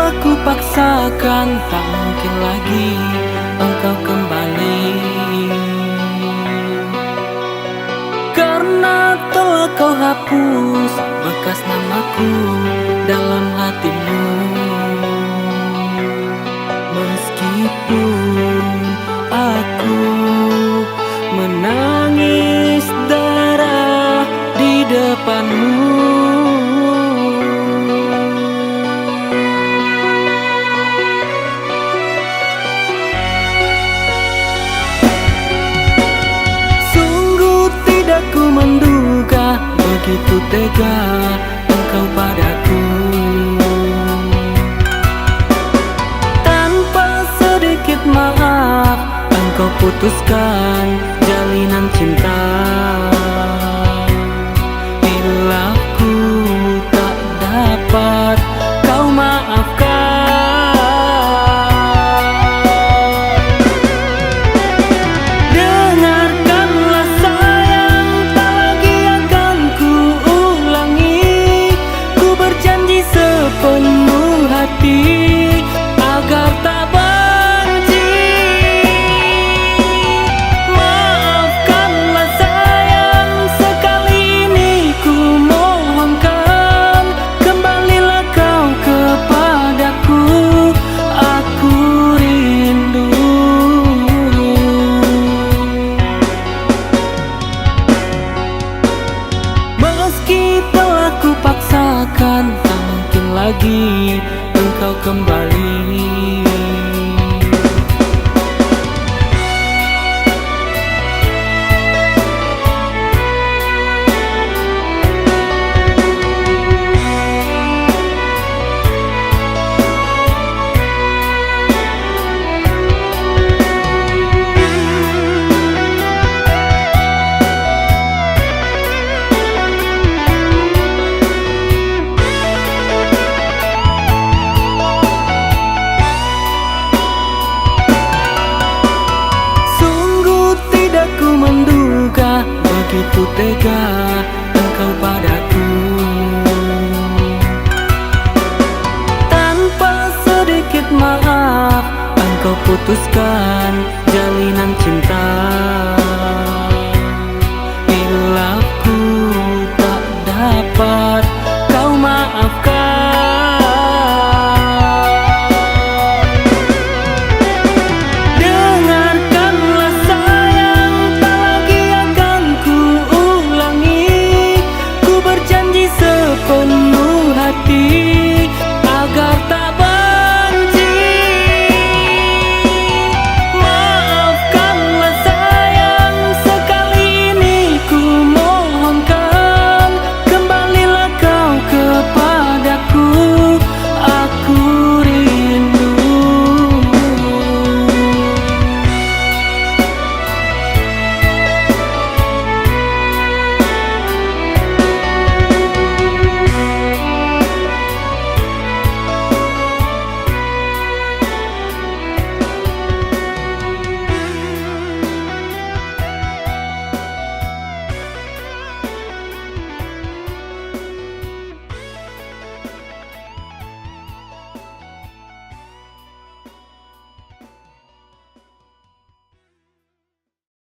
telah kupaksakan, tak mungkin lagi engkau kembali. Karena telah kau hapus bekas namaku dalam hatimu. Meskipun aku menangis darah di depanmu, sungguh tidak ku menduga begitu tega engkau padaku. Tanpa sedikit maaf engkau putuskan jalinan cinta. Hilafku tak dapat kau maafkan. Dengarkanlah sayang, tak lagi akan ku ulangi. Ku berjanji sepenuh hati agar tak benci. Maafkanlah sayang, sekali ini ku mohonkan. Kembalilah kau kepadaku, aku rindu. Meski telah kupaksakan, tak mungkin lagi engkau kembali. Ku menduga begitu tega engkau padaku. Tanpa sedikit maaf engkau putuskan jalinan cinta. Hilafku tak dapat kau maafkan. Janji sepenuh